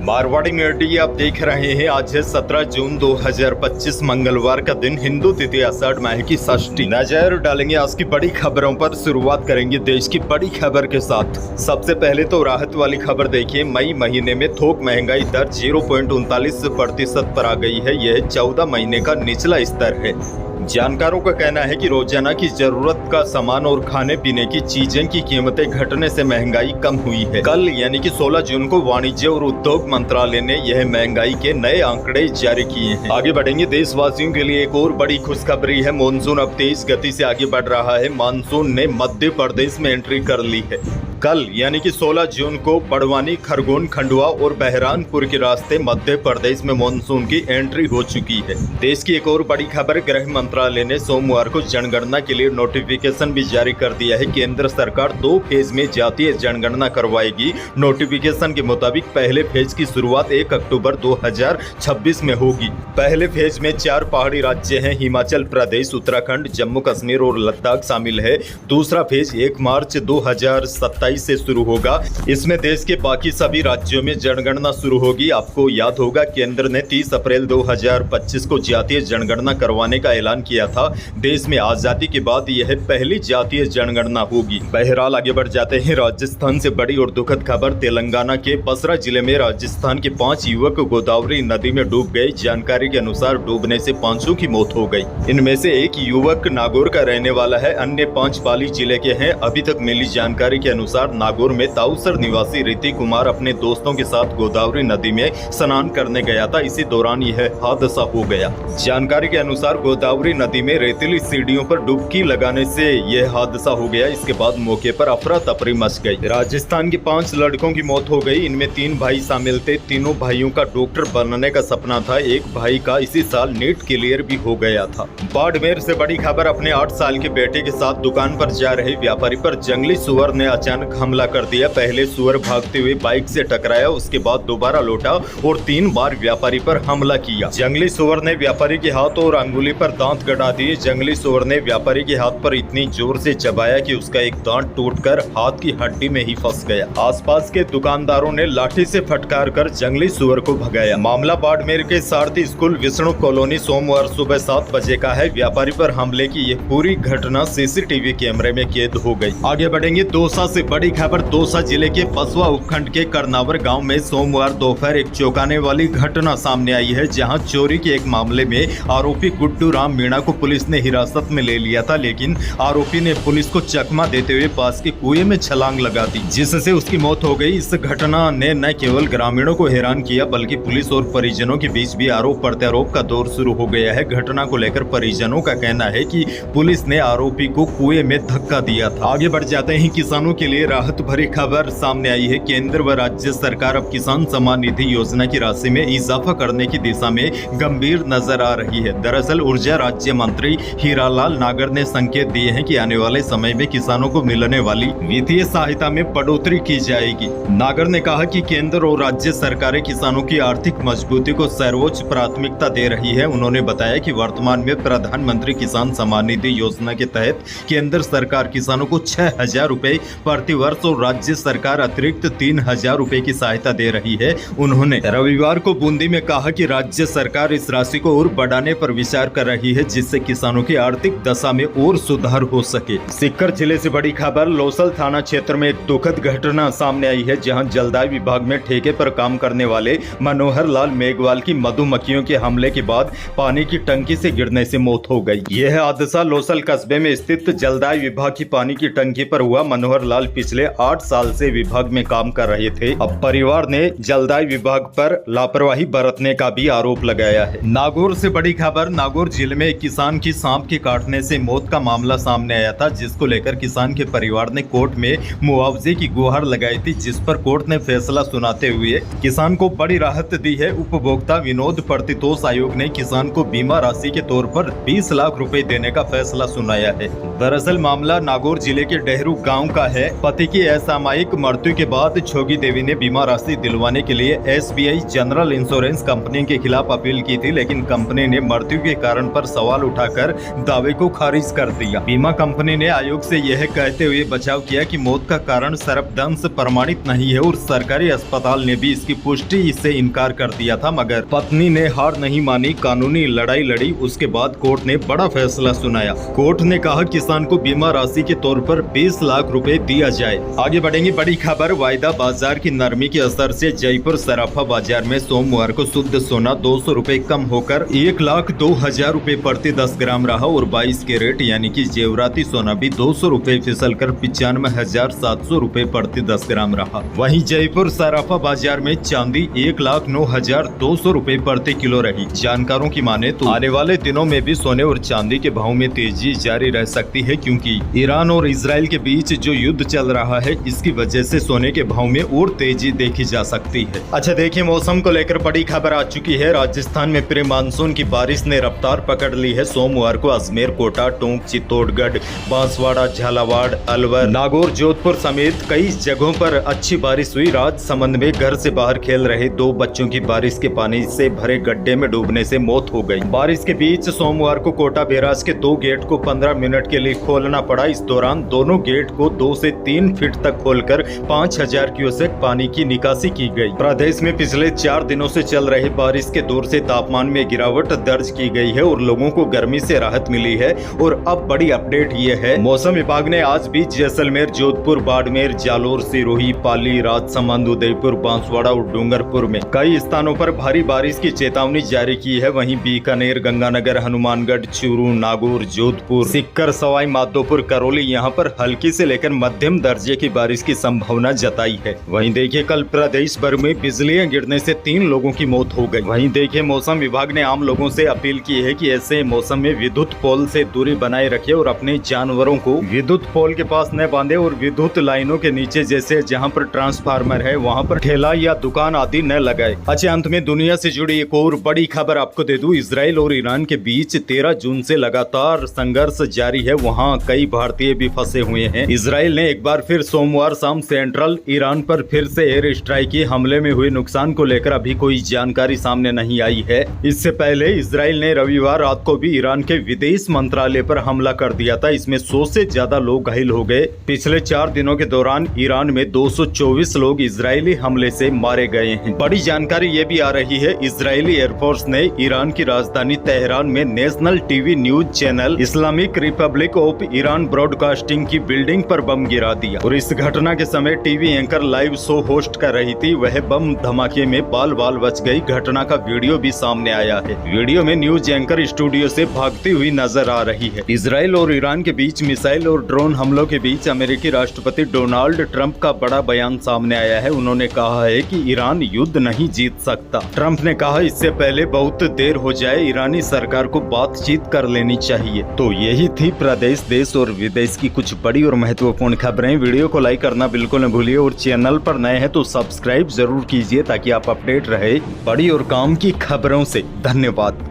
Marwari media आप देख रहे हैं। आज है 17 जून 2025 मंगलवार का दिन, हिंदू तिथि आषाढ़ माह की षष्ठी। नजर डालेंगे आज की बड़ी खबरों पर। शुरुआत करेंगे देश की बड़ी खबर के साथ। सबसे पहले तो राहत वाली खबर देखिए। मई महीने में थोक महंगाई दर 0.39% पर आ गई है। यह 14 महीने का निचला स्तर है। जानकारों का कहना है कि रोजाना की जरूरत का सामान और खाने पीने की चीजें की कीमतें घटने से महंगाई कम हुई है। कल यानी कि 16 जून को वाणिज्य और उद्योग मंत्रालय ने यह महंगाई के नए आंकड़े जारी किए हैं। आगे बढ़ेंगे। देशवासियों के लिए एक और बड़ी खुशखबरी है। मानसून अब तेज गति से आगे बढ़ रहा है। मानसून ने मध्य प्रदेश में एंट्री कर ली है। कल यानी कि 16 जून को बड़वानी, खरगोन, खंडवा और बहरामपुर के रास्ते मध्य प्रदेश में मानसून की एंट्री हो चुकी है। देश की एक और बड़ी खबर, गृह मंत्रालय ने सोमवार को जनगणना के लिए नोटिफिकेशन भी जारी कर दिया है। केंद्र सरकार 2 फेज में जातीय जनगणना करवाएगी। नोटिफिकेशन के मुताबिक पहले फेज की शुरुआत 1 अक्टूबर 2026 में होगी। पहले फेज में 4 पहाड़ी राज्य हैं, हिमाचल प्रदेश, उत्तराखंड, जम्मू कश्मीर और लद्दाख शामिल है। दूसरा फेज 1 मार्च 2027 से शुरू होगा। इसमें देश के बाकी सभी राज्यों में जनगणना शुरू होगी। आपको याद होगा केंद्र ने 30 अप्रैल 2025 को जातीय जनगणना करवाने का ऐलान किया था। देश में आजादी के बाद यह पहली जातीय जनगणना होगी। बहरहाल आगे बढ़ जाते हैं। राजस्थान से बड़ी और दुखद खबर, तेलंगाना के बसरा जिले में राजस्थान के 5 युवक गोदावरी नदी में डूब गए। जानकारी के अनुसार डूबने से 5 की मौत हो गई। इनमें से एक युवक नागौर का रहने वाला है, अन्य 5 पाली जिले के हैं। अभी तक मिली जानकारी के अनुसार नागौर में ताऊसर निवासी रीति कुमार अपने दोस्तों के साथ गोदावरी नदी में स्नान करने गया था। इसी दौरान यह हादसा हो गया। जानकारी के अनुसार गोदावरी नदी में रेतीली सीढ़ियों पर डुबकी लगाने से यह हादसा हो गया। इसके बाद मौके पर अफरा तफरी मच गई। राजस्थान के 5 लड़कों की मौत हो गई। इनमें 3 भाई शामिल थे। तीनों भाइयों का डॉक्टर बनने का सपना था। एक भाई का इसी साल नीट क्लियर भी हो गया था। बाड़मेर से बड़ी खबर, अपने 8 साल के बेटे के साथ दुकान पर जा रहे व्यापारी पर जंगली सुअर ने अचानक हमला कर दिया। पहले सुअर भागते हुए बाइक से टकराया, उसके बाद दोबारा लौटा और 3 बार व्यापारी पर हमला किया। जंगली सुअर ने व्यापारी के हाथ और अंगुली पर दांत गड़ा दिए। जंगली सुअर ने व्यापारी के हाथ पर इतनी जोर से चबाया कि उसका एक दांत टूटकर हाथ की हड्डी में ही फंस गया। आसपास के दुकानदारों ने लाठी से फटकार कर जंगली सुअर को भगाया। मामला बाड़मेर के सारथी स्कूल विष्णु कॉलोनी सोमवार सुबह 7 बजे का है। व्यापारी पर हमले की यह पूरी घटना सीसीटीवी कैमरे में कैद हो गई। आगे बढ़ेंगे। दौसा से बड़ी खबर, दौसा जिले के बसवा उपखंड के करनावर गांव में सोमवार दोपहर एक चौंकाने वाली घटना सामने आई है, जहां चोरी के एक मामले में आरोपी गुड्डू राम मीणा को पुलिस ने हिरासत में ले लिया था, लेकिन आरोपी ने पुलिस को चकमा देते हुए पास के कुएं में छलांग लगा दी, जिससे उसकी मौत हो गई। इस घटना ने न केवल ग्रामीणों को हैरान किया, बल्कि पुलिस और परिजनों के बीच भी आरोप प्रत्यारोप का दौर शुरू हो गया है। घटना को लेकर परिजनों का कहना है कि पुलिस ने आरोपी को कुएं में धक्का दिया था। आगे बढ़ जाते हैं। किसानों के लिए राहत भरी खबर सामने आई है। केंद्र व राज्य सरकार अब किसान सम्मान निधि योजना की राशि में इजाफा करने की दिशा में गंभीर नजर आ रही है। दरअसल ऊर्जा राज्य मंत्री हीरालाल नागर ने संकेत दिए हैं कि आने वाले समय में किसानों को मिलने वाली वित्तीय सहायता में बढ़ोतरी की जाएगी। नागर ने कहा कि केंद्र और राज्य सरकारें किसानों की आर्थिक मजबूती को सर्वोच्च प्राथमिकता दे रही है। उन्होंने बताया कि वर्तमान में प्रधानमंत्री किसान सम्मान निधि योजना के तहत केंद्र सरकार किसानों को 6,000 रुपए प्रति वर्ष और राज्य सरकार अतिरिक्त 3,000 रुपए की सहायता दे रही है। उन्होंने रविवार को बूंदी में कहा कि राज्य सरकार इस राशि को और बढ़ाने पर विचार कर रही है, जिससे किसानों की आर्थिक दशा में और सुधार हो सके। सीकर जिले से बड़ी खबर, लोसल थाना क्षेत्र में एक दुखद घटना सामने आई है, जहां जलदाय विभाग में ठेके पर काम करने वाले मनोहर लाल मेघवाल की मधुमक्खियों के हमले के बाद पानी की टंकी से गिरने से मौत हो गई। यह हादसा लोसल कस्बे में स्थित जलदाय विभाग की पानी की टंकी पर हुआ। मनोहर लाल पिछले 8 साल से विभाग में काम कर रहे थे। अब परिवार ने जलदाय विभाग पर लापरवाही बरतने का भी आरोप लगाया है। नागौर से बड़ी खबर, नागौर जिले में एक किसान की सांप के काटने से मौत का मामला सामने आया था, जिसको लेकर किसान के परिवार ने कोर्ट में मुआवजे की गुहार लगाई थी, जिस पर कोर्ट ने फैसला सुनाते हुए किसान को बड़ी राहत दी है। उपभोक्ता विनोद प्रतितोष आयोग ने किसान को बीमा राशि के तौर पर 20 लाख रुपए देने का फैसला सुनाया है। दरअसल मामला नागौर जिले के डेहरू गाँव का है। पति की असामयिक मृत्यु के बाद जोगी देवी ने बीमा राशि दिलवाने के लिए SBI जनरल इंश्योरेंस कंपनी के खिलाफ अपील की थी, लेकिन कंपनी ने मृत्यु के कारण पर सवाल उठाकर दावे को खारिज कर दिया। बीमा कंपनी ने आयोग से यह कहते हुए बचाव किया कि मौत का कारण सर्पदंश प्रमाणित नहीं है और सरकारी अस्पताल ने भी इसकी पुष्टि से इनकार कर दिया था, मगर पत्नी ने हार नहीं मानी, कानूनी लड़ाई लड़ी। उसके बाद कोर्ट ने बड़ा फैसला सुनाया। कोर्ट ने कहा किसान को बीमा राशि के तौर पर 20 लाख रुपए दिया जाए। आगे बढ़ेंगे बड़ी खबर। वायदा बाजार की नरमी के असर से जयपुर सराफा बाजार में सोमवार को शुद्ध सोना 200 रुपए कम होकर 1,02,000 रुपए प्रति 10 ग्राम रहा और 22 कैरेट यानी कि जेवराती सोना भी 200 रुपए फिसल कर 95,700 रुपए प्रति 10 ग्राम रहा। वहीं जयपुर सराफा बाजार में चांदी 1,09,200 रुपए प्रति किलो रही। जानकारों की माने तो आने वाले दिनों में भी सोने और चांदी के भाव में तेजी जारी रह सकती है, क्योंकि ईरान और इजराइल के बीच जो युद्ध चल रहा है इसकी वजह से सोने के भाव में और तेजी देखी जा सकती है। अच्छा देखिए, मौसम को लेकर बड़ी खबर आ चुकी है। राजस्थान में प्री मानसून की बारिश ने रफ्तार पकड़ ली है। सोमवार को अजमेर, कोटा, टोंक, चित्तौड़गढ़, बांसवाड़ा, झालावाड़, अलवर, नागौर, जोधपुर समेत कई जगहों पर अच्छी बारिश हुई। राजसमंद में घर से बाहर खेल रहे 2 बच्चों की बारिश के पानी से भरे गड्ढे में डूबने से मौत हो गई। बारिश के बीच सोमवार को कोटा बैराज के 2 गेट को 15 मिनट के लिए खोलना पड़ा। इस दौरान दोनों गेट को 2 से 3 फीट तक खोलकर 5,000 क्यूसेक पानी की निकासी की गई। प्रदेश में पिछले 4 दिनों से चल रहे बारिश के दौर से तापमान में गिरावट दर्ज की गई है और लोगों को गर्मी से राहत मिली है। और अब बड़ी अपडेट ये है, मौसम विभाग ने आज भी जैसलमेर, जोधपुर, बाड़मेर, जालोर, सिरोही, पाली, राजसमंद, उदयपुर, बांसवाड़ा और डूंगरपुर में कई स्थानों पर भारी बारिश की चेतावनी जारी की है। वहीं बीकानेर, गंगानगर, हनुमानगढ़, चूरू, नागौर, जोधपुर, सिक्कर, सवाई माधोपुर, करौली यहाँ पर हल्की से लेकर मध्यम दर्जे की बारिश की संभावना जताई है। वहीं देखिए, कल प्रदेश भर में बिजलियां गिरने से 3 लोगों की मौत हो गई। वहीं देखिए, मौसम विभाग ने आम लोगों से अपील की है कि ऐसे मौसम में विद्युत पोल से दूरी बनाए रखें और अपने जानवरों को विद्युत पोल के पास न बांधे और विद्युत लाइनों के नीचे जैसे जहाँ पर ट्रांसफार्मर है वहाँ पर ठेला या दुकान आदि न लगाए। अच्छा, अंत में दुनिया से जुड़ी एक और बड़ी खबर आपको दे दूं। इजराइल और ईरान के बीच 13 जून से लगातार संघर्ष जारी है। वहाँ कई भारतीय भी फंसे हुए हैं। इजराइल ने एक बार फिर सोमवार शाम सेंट्रल ईरान पर फिर से एयर स्ट्राइक की। हमले में हुए नुकसान को लेकर अभी कोई जानकारी सामने नहीं आई है। इससे पहले इजराइल ने रविवार रात को भी ईरान के विदेश मंत्रालय पर हमला कर दिया था। इसमें 100 से ज्यादा लोग घायल हो गए। पिछले 4 दिनों के दौरान ईरान में 224 लोग इजरायली हमले से मारे गए हैं। बड़ी जानकारी ये भी आ रही है, इजरायली एयरफोर्स ने ईरान की राजधानी तेहरान में national TV news channel Islamic Republic of Iran broadcasting की बिल्डिंग पर बम गिरा दिया। और इस घटना के समय TV anchor live show host कर रही थी। वह बम धमाके में बाल बाल बच गई। घटना का वीडियो भी सामने आया है। वीडियो में न्यूज एंकर स्टूडियो से भागती हुई नजर आ रही है। इजराइल और ईरान के बीच मिसाइल और ड्रोन हमलों के बीच अमेरिकी राष्ट्रपति डोनाल्ड ट्रंप का बड़ा बयान सामने आया है। उन्होंने कहा है कि ईरान युद्ध नहीं जीत सकता। ट्रंप ने कहा, इससे पहले बहुत देर हो जाए, ईरानी सरकार को बातचीत कर लेनी चाहिए। तो यही थी प्रदेश, देश और विदेश की कुछ बड़ी और महत्वपूर्ण खबरें। वीडियो को लाइक करना बिल्कुल न भूलिए और चैनल पर नए हैं तो सब्सक्राइब जरूर कीजिए ताकि आप अपडेट रहे बड़ी और काम की खबरों से। धन्यवाद।